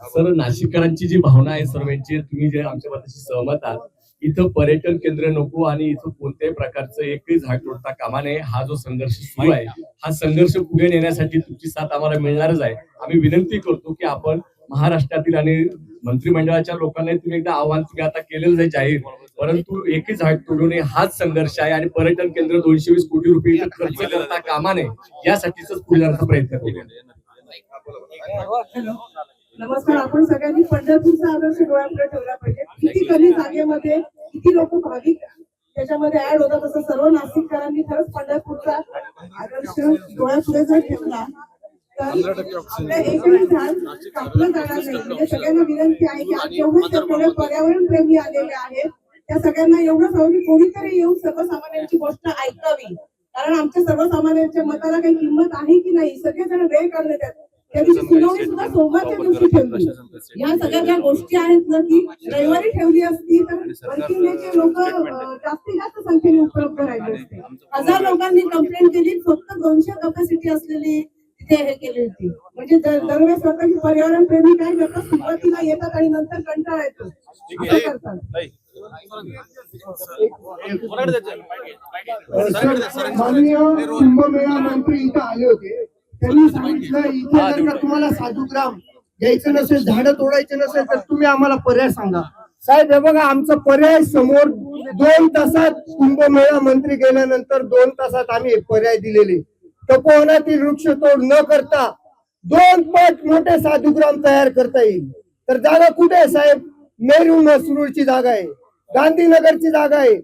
सर, नाशिककरांची जी भावना आहे सर्वांची, तुम्ही जे आमच्या मताशी सहमत आहात. इथं पर्यटन केंद्र नको आणि इथं कोणत्याही प्रकारचं एकही झाड तोडता कामा नये. हा जो संघर्ष सुरू आहे, हा संघर्ष पुढे नेण्यासाठी तुमची साथ आम्हाला मिळणारच आहे. आम्ही विनंती करतो की आपण महाराष्ट्रातील आणि मंत्रिमंडळाच्या लोकांना तुम्ही एकदा आव्हान तुम्ही आता केलेलं आहे जाहीर, परंतु एकही झाड तोडू नये हाच संघर्ष आहे. आणि पर्यटन केंद्र 220 कोटी रुपये इथं खर्च करता कामा नये यासाठीच पुढे जाण्याचा प्रयत्न करू. नमस्कार. आपण सगळ्यांनी पंढरपूरचा आदर्श डोळ्यापुढे ठेवला पाहिजे. किती कमी जागेमध्ये किती लोक भाविक त्याच्यामध्ये ऍड होतात, तसं सर्व नाशिककरांनी खरंच पंढरपूरचा आदर्श डोळ्यापुढे जर ठेवला तर आपल्या एकही झाड कापलं जाणार नाही. म्हणजे सगळ्यांना विनंती आहे की आज जेवढे सगळे पर्यावरण प्रेमी आलेले आहेत त्या सगळ्यांना एवढंच हवं की कोणीतरी येऊन सर्वसामान्यांची गोष्ट ऐकावी. कारण आमच्या सर्वसामान्यांच्या मताला काही किंमत आहे की नाही. सगळेजण वेळ काढले त्या दिवशी सुनावणी सुद्धा सोमवारच्या दिवशी ठेवली. या सगळ्या ज्या गोष्टी आहेत ना की रविवारी ठेवली असती तर वर्किंगचे लोक जास्तीत जास्त संख्येने उपलब्ध राहिले असते. 1000 लोकांनी कंप्लेंट केली, फक्त 200 कॅपॅसिटी असलेली तिथे हे केली होती. म्हणजे दरवेळेस वाटतं की पर्यावरण प्रेमी काय करतात, सुरुवातीला येतात आणि नंतर कंटाळा येतो असं करतात. माननीय कुंभमेळा मंत्री इथं आले होते. त्यांनी सांगितलं इथे जर का तुम्हाला साधुग्राम घ्यायचं नसेल, झाडं तोडायचे नसेल तर तुम्ही आम्हाला पर्याय सांगा. साहेब हे बघा, आमचा पर्याय समोर 2 तासात कुंभमेळा मंत्री गेल्यानंतर 2 तासात आम्ही पर्याय दिलेले. तपोवनातील वृक्षतोड न करता 2 पट मोठे साधुग्राम तयार करता येईल. तर जागा कुठे आहे साहेब? नेहरू मसरूळची जागा आहे, गांधीनगरची जागा आहे,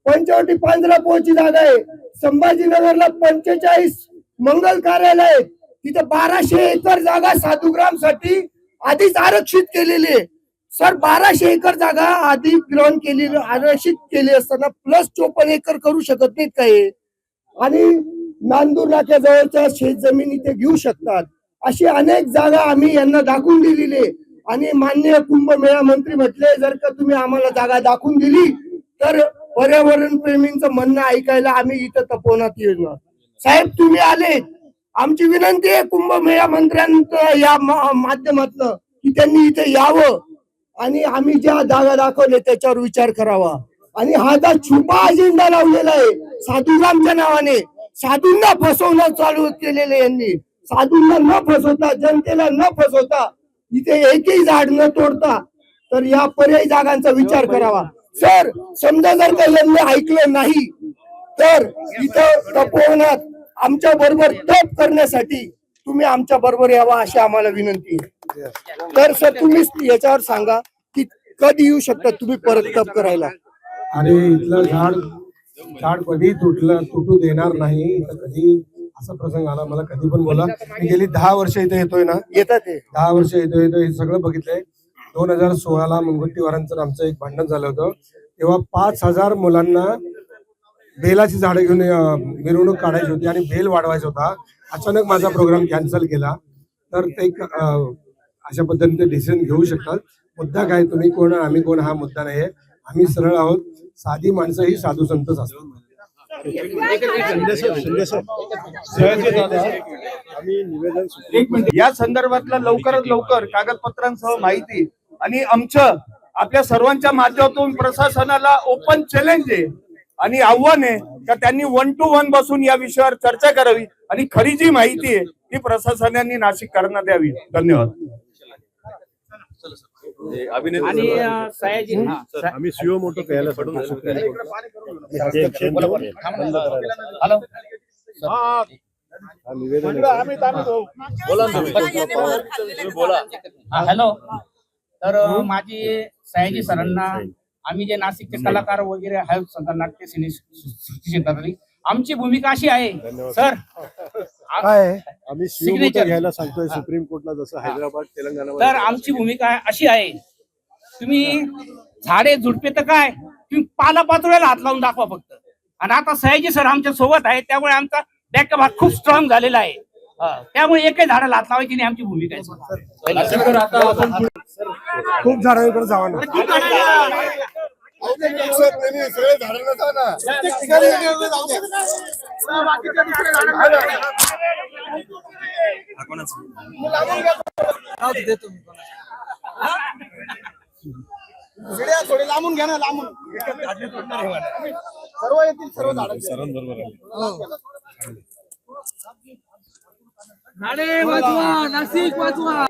पंचवटी पांजरापोळची जागा आहे, संभाजीनगरला 45 मंगल कार्यालय आहेत. तिथे 1200 एकर जागा साधुग्राम साठी आधीच आरक्षित केलेली आहे. सर 1200 एकर जागा आधी ग्रहण केलेली आरक्षित केली असताना प्लस 54 एकर करू शकत नाहीत काय? आणि नांदूर नाक्याजवळच्या शेत जमीन इथे घेऊ शकतात. अशी अनेक जागा आम्ही यांना दाखवून दिलेली आहे. आणि माननीय कुंभमेळा मंत्री म्हटले जर का तुम्ही आम्हाला जागा दाखवून दिली तर पर्यावरण प्रेमींचं म्हणणं ऐकायला आम्ही इथं तपोवनात येणार. साहेब तुम्ही आले, आमची विनंती आहे कुंभमेळा मंत्र्यांच्या या माध्यमातून की त्यांनी इथे यावं आणि आम्ही ज्या जागा दाखवले त्याच्यावर विचार करावा. आणि हा जो छुपा अजेंडा लावलेला आहे साधुग्रामच्या नावाने, साधूंना फसवणं चालू केलेलं यांनी. साधूंना न फसवता, जनतेला न फसवता इथे एकही झाड न तोडता तर या पर्यायी जागांचा विचार करावा. सर समजा जर का यांनी ऐकलं नाही तर इथं तपोवनात आमच्या बरोबर तप करण्यासाठी तुम्ही आमच्या बरोबर यावा अशी आम्हाला विनंती आहे. तर सर तुम्हीच याच्यावर सांगा की कधी येऊ शकता तुम्ही परत तप करायला. आणि इथलं झाड कधी तुटू देणार नाही. कधी असा प्रसंग आला मला कधी पण बोला. मी गेली 10 वर्ष इथे येतोय ना, येतात ते 10 वर्ष येतोय हे सगळं बघितलंय. 2016ला मुनगंटीवारांचं आमचं एक भांडण झालं होतं. तेव्हा 5000 मुलांना बेलाची झाडं घेऊन मिरवणूक काढायची होती आणि बेल वाढवायचा होता. अचानक माझा प्रोग्राम कॅन्सल केला. तर ते अशा पद्धतीने डिसिजन घेऊ शकतात. मुद्दा काय, तुम्ही कोण आम्ही कोण हा मुद्दा नाहीये. आम्ही सरळ आहोत. साधी माणसं ही साधू संतच असतात. आम्ही निवेदन एक मिनिट, या संदर्भातला लवकरात लवकर कागदपत्रांसह माहिती आणि आमचं आपल्या सर्वांच्या माध्यमातून प्रशासनाला ओपन चॅलेंज आहे आणि आव्हान आहे का त्यांनी 1 to 1 बसून या विषयावर चर्चा करावी आणि खरी जी माहिती आहे ती प्रशासनाने नाशिककरांना द्यावी. धन्यवाद. आणि आम्ही सीओ मोठं प्यायला सांगतो सुप्रीम हॅलो, तर माझी सयाजी सरांना आम्ही जे नाशिकचे कलाकार वगैरे आहेत नाट्य क्षेत्रातली आमची भूमिका अशी आहे सर, आम्ही सीओ मोठं Signature. घ्यायला सांगतोय सुप्रीम कोर्टला, जसं हैदराबाद तेलंगणा तर आमची भूमिका अशी आहे, तुम्ही झाडे झुडपे तर काय, तुम्ही पालापाचोळ्याला हात लावून दाखवा फक्त. आणि आता सयाजी सर आमच्या सोबत आहे, त्यामुळे आमचा बॅकअप हा खूप स्ट्रॉंग झालेला आहे. त्यामुळे एकही झाडाला हात लावायची नाही आमची भूमिका आहे. खूप झाडांकडे जावा ना. थोडे लांबून घ्या ना, लांबून सर्व येतील, सर्व झाड झाडे वाचवा, नाशिक वाचवा.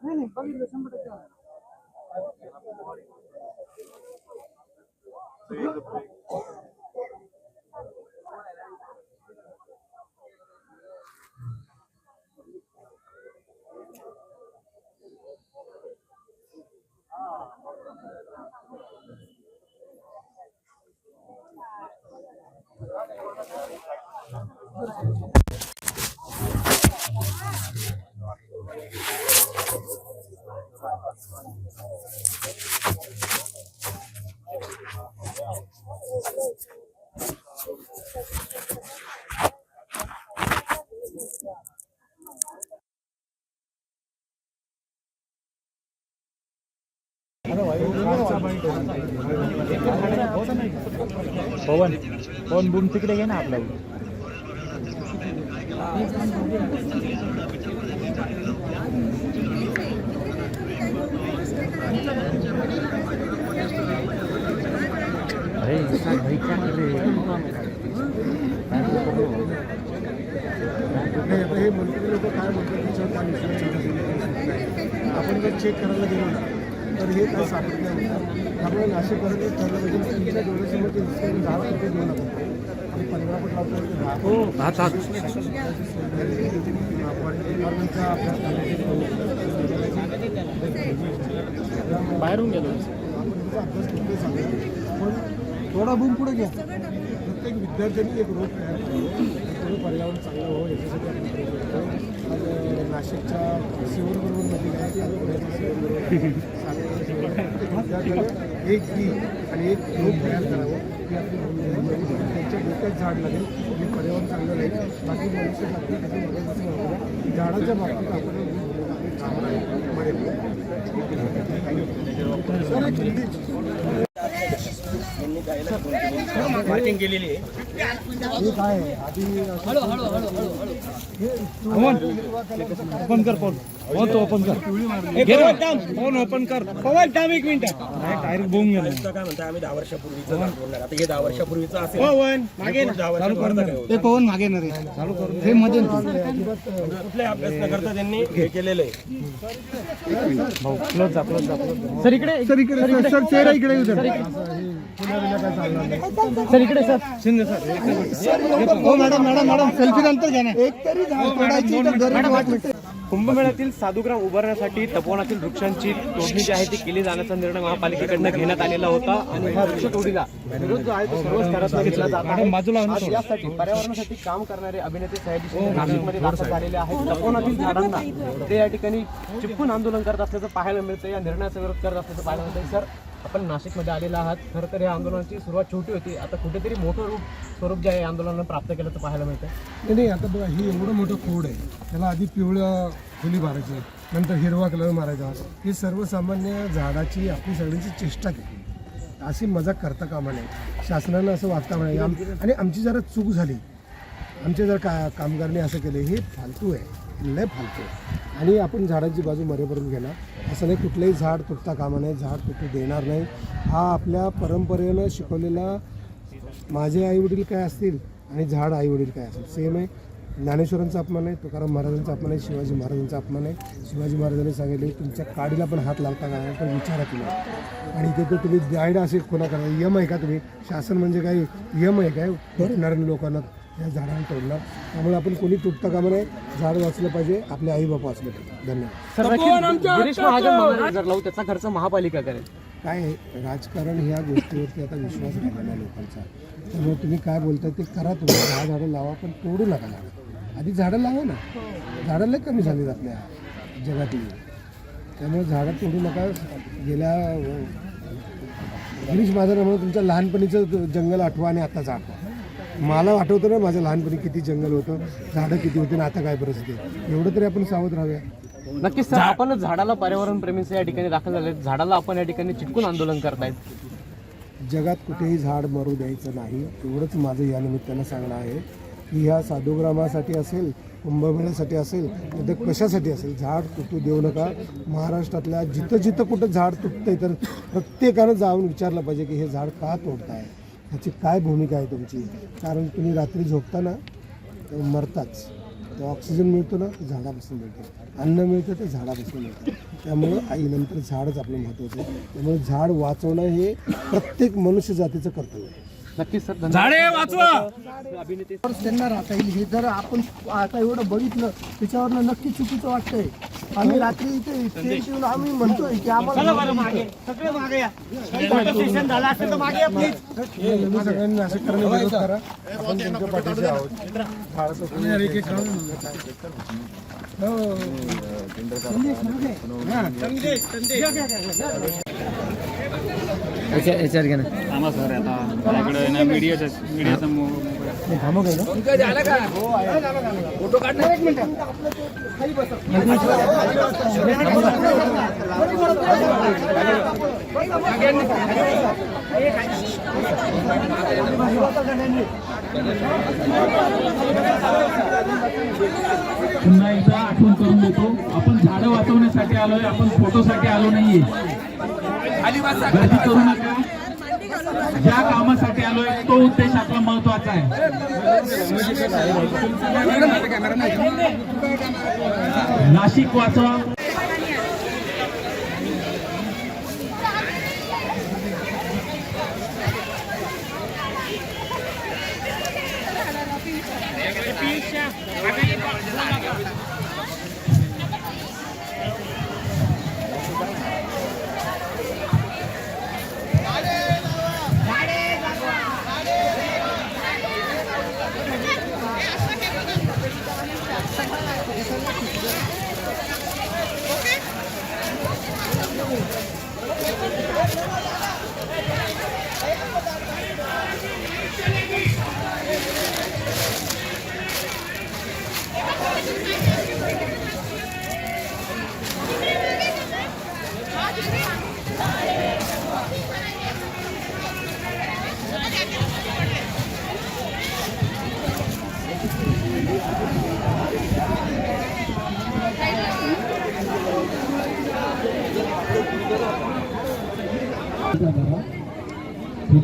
नाही बघितलं 100%. पवन बूम तिकडे घे ना आपल्या अरे भाई क्या कर रहे हे मंत्री लोक काय म्हणतात त्याच्यावर काय विश्वास आपण जर चेक करायला गेलो ना तर हे काय सापडत नाही त्यामुळे नाशिकमध्ये ठरलं पाहिजे तुमच्या डोळ्यासमोर ते दिसतं 10 रुपये देऊ नका आणि 15 फूट लावतो बाहेरून गेलो अभ्यास कुठे सांगायचं पण थोडा बूम पुढे घ्या प्रत्येक विद्यार्थ्यांनी एक रोप तयार करावं पर्यावरण चांगलं व्हावं याच्यासाठी आपण प्रयत्न करतो आज नाशिकच्या शिवरबरोबर नदी आहे त्या पुण्याच्या शिवरबरोबर प्रत्येक विद्यार्थ्यानं एक बी आणि एक रोप तयार करावं ही आपली त्यांच्या डोक्यात झाड लागेल आणि पर्यावरण चांगलं राहील बाकी मनुष्य बाबतीत त्याचं बघायचं झाडाच्या बाबतीत आपण मार्किंग केलेली आहे काय आधी ओपन कर फोन तो ओपन कर फोन ओपन कर पवन थांब एक मिनिट डायरेक्ट बूम गेला काय म्हणता आम्ही 10 वर्षापूर्वीचं बोलणार आता हे 10 वर्षापूर्वीचं असेल पवन मागे चालू कर ते पवन मागे ना रे चालू करून हे मध्ये कुठले अभ्यास न करता त्यांनी हे केलेलं आहे सर इकडे सर चेहरा इकडे येऊ सर इकडे सर शिंदे सर हो मॅडम सेल्फी नंतर घ्या ना एक तरी झाड तोडायची तर गरज वाटते कुंभमेळ्यातील साधुग्राम उभारण्यासाठी तपोवनातील वृक्षांची तोडणी जी आहे ती केली जाण्याचा निर्णय महापालिकेकडनं घेण्यात आलेला होता आणि ह्या वृक्षतोडीला विरोध जो आहे तो सर्व स्तरातून घेतला जात आहे. आज यासाठी पर्यावरणासाठी काम करणारे अभिनेते सयाजी नाशिकमध्ये दाखल झालेले आहेत. तपोवनातील झाडांना ते या ठिकाणी चिपकून आंदोलन करत असल्याचं पाहायला मिळतं. या निर्णयाचा विरोध करत असल्याचं पाहायला मिळतं. सर आपण नाशिकमध्ये आलेला आहात. खरं तर या आंदोलनाची सुरुवात छोटी होती, आता कुठेतरी मोठं स्वरूप जे आहे आंदोलनानं प्राप्त केल्याचं पाहायला मिळतं. नाही आता बघा ही एवढं मोठं खोड आहे त्याला आधी पिवळं फुली मारायची नंतर हिरवा कलर मारायचा ही सर्वसामान्य झाडाची आपली सगळ्यांची चेष्टा केली. अशी मजाक करता कामा नये. शासनानं असं वागता म्हणे आणि आमची जरा चूक झाली. आमच्या जर कामगारांनी असं केलं हे फालतू आहे, लय फालतू आहे. आणि आपण झाडांची बाजू मरेपर्यंत घेणार असं नाही. कुठलंही झाड तुटता कामा नाही, झाड तुटू देणार नाही. हा आपल्या परंपरेनं शिकवलेला माझे आईवडील काय असतील आणि झाड आईवडील काय असेल सेम आहे. ज्ञानेश्वरांचा अपमान आहे, तुकाराम महाराजांचा अपमान आहे, शिवाजी महाराजांचा अपमान आहे. शिवाजी महाराजांनी सांगितले तुमच्या काडीला पण हात लावता का पण विचारा तुम्ही. आणि इथे तर तुम्ही जायडा असे कोणा करा यम आहे का तुम्ही? शासन म्हणजे काही यम आहे काय तोडणाऱ्या लोकांना या झाडांना तोडणार? त्यामुळे आपण कोणी तुटता कामा नाही. झाड वाचलं पाहिजे, आपले आई बापा वाचले पाहिजे. धन्यवाद. गिरीश महाजन जर लावू त्याचा खर्च महापालिका करेल. काय आहे राजकारण ह्या गोष्टीवरती आता विश्वास राहिलेला आहे लोकांचा. त्यामुळे तुम्ही काय बोलताय ते करा. तुम्ही 10 झाडं लावा पण तोडू नका झाडं. आधी झाडं लावा ना. झाडं लय कमी झालीत आपल्या जगातली. त्यामुळे झाडं तोडू नका. गेल्या गिरीश महाजनामुळे तुमच्या लहानपणीचं जंगल आठवा आणि आताचं आठवा. मला आठवतं ना माझ्या लहानपणी किती जंगल होतं, झाडं किती होती आणि आता काय परिस्थिती आहे. एवढं तरी आपण सावध राहूया. नक्कीच सर, आपण झाडाला पर्यावरण प्रेमीचे या ठिकाणी दाखल झाले. झाडाला आपण या ठिकाणी चिटकून आंदोलन करतायत. जगात कुठेही झाड मरू द्यायचं नाही एवढंच माझं या निमित्तानं सांगणं आहे की ह्या साधुग्रामासाठी असेल, कुंभमेळ्यासाठी असेल, तर कशासाठी असेल झाड तुटू देऊ नका. महाराष्ट्रातल्या जिथं जिथं कुठं झाड तुटतंय तर प्रत्येकानं जाऊन विचारलं पाहिजे की हे झाड का तोडताय, ह्याची काय भूमिका आहे तुमची. कारण तुम्ही रात्री झोपताना मरताच. तो ऑक्सिजन मिळतो ना तो झाडापासून मिळतो, अन्न मिळतं ते झाडापासून मिळतं. त्यामुळं आईनंतर झाडच आपलं महत्त्वाचं आहे. त्यामुळे झाड वाचवणं हे प्रत्येक मनुष्य जातीचं कर्तव्य आहे. नक्कीच सर. झाडे वाचवा. अभिनेते त्यांना राहता येईल. हे जर आपण आता एवढं बघितलं त्याच्यावरनं नक्की चुकीचं वाटतंय. आम्ही रात्री इथे टेंट येऊन आम्ही म्हणतोय की आम्हाला सगळ्यांनी नाशिककरांनी विरोध करा. आपण त्यांच्या पाठीशी आहोत. फोटो काढणार. एक मिनिट खाली बसा. पुन्हा एकदा आठवण करून देतो, आपण झाडं वाचवण्यासाठी आलोय, आपण फोटोसाठी आलो नाहीये. गर्दी करू नका. ज्या कामासाठी आलोय तो उद्देश आपला महत्वाचा आहे. नाशिक वाचवा.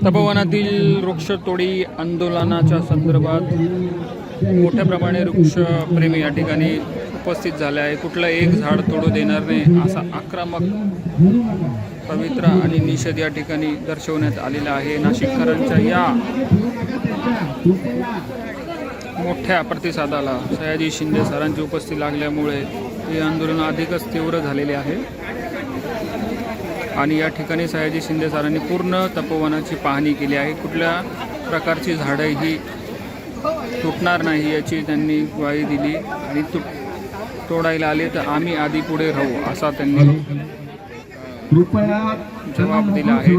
तपोवनातील वृक्षतोडी आंदोलनाच्या संदर्भात मोठ्या प्रमाणे वृक्षप्रेमी या ठिकाणी उपस्थित झाले आहे. कुठलं एक झाड तोडू देणार नाही असा आक्रमक पवित्रा आणि निषेध या ठिकाणी दर्शवण्यात आलेला आहे. नाशिककरांच्या या मोठ्या प्रतिसादाला सयाजी शिंदे सरांची उपस्थिती लागल्यामुळे हे आंदोलन अधिकच तीव्र झालेले आहे आणि या ठिकाणी सयाजी शिंदे सरांनी पूर्ण तपोवनाची पाहणी केली आहे. कुठल्या प्रकारची झाडं ही तुटणार नाही याची त्यांनी ग्वाही दिली आणि तोडायला आले तर आम्ही आधी पुढे राहू असा त्यांनी जबाब दिला आहे.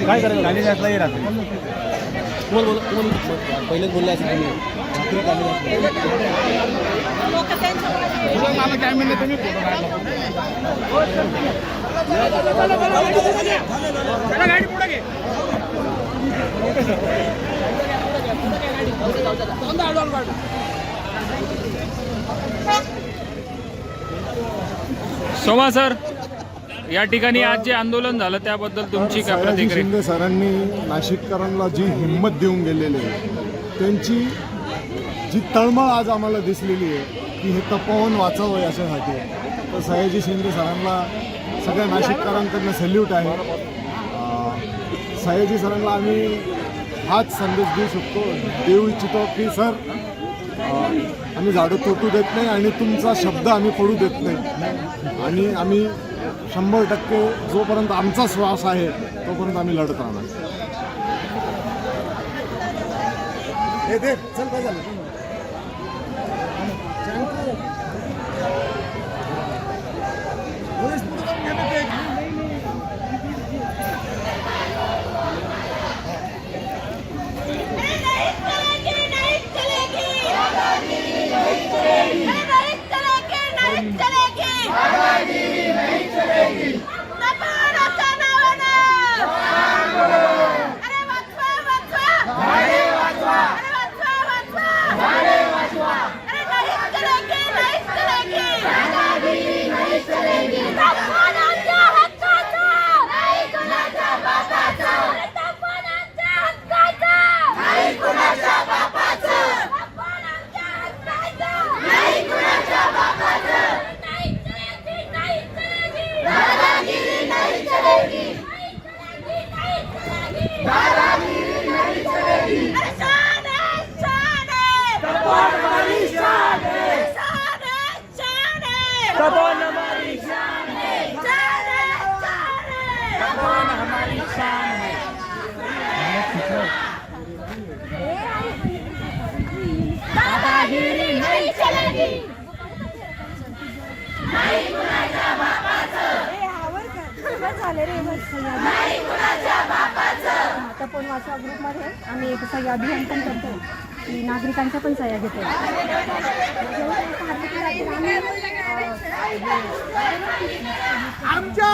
काय करायचं गाडी घातला रात्री पहिलेच बोलले असेल मला काय म्हणलं तुम्ही सोमा सर, या ठिकाणी आज जे आंदोलन झालं त्याबद्दल तुमची काय सयाजी प्रतिक्रिया? शिंदे सरांनी नाशिककरांना जी हिंमत देऊन गेलेली आहे, त्यांची जी तळमळ आज आम्हाला दिसलेली आहे की हे तपोवन वाचावं याच्यासाठी, तर सयाजी शिंदे सरांना सगळ्या नाशिककरांकडनं सॅल्यूट आहे. सयाजी सरांना आम्ही हाच संदेश देऊ इच्छितो की सर, आम्ही झाडं तोडू देत नाही आणि तुमचा शब्द आम्ही पडू देत नाही आणि आम्ही 100% जोपर्यंत आमचा श्वास आहे तोपर्यंत आम्ही लढत राहणार. चल काय झालं? झाले रे वाचवा ग्रुपमध्ये आम्ही एक सह्या अभियान पण करतो की नागरिकांच्या पण सह्या घेतो. आमच्या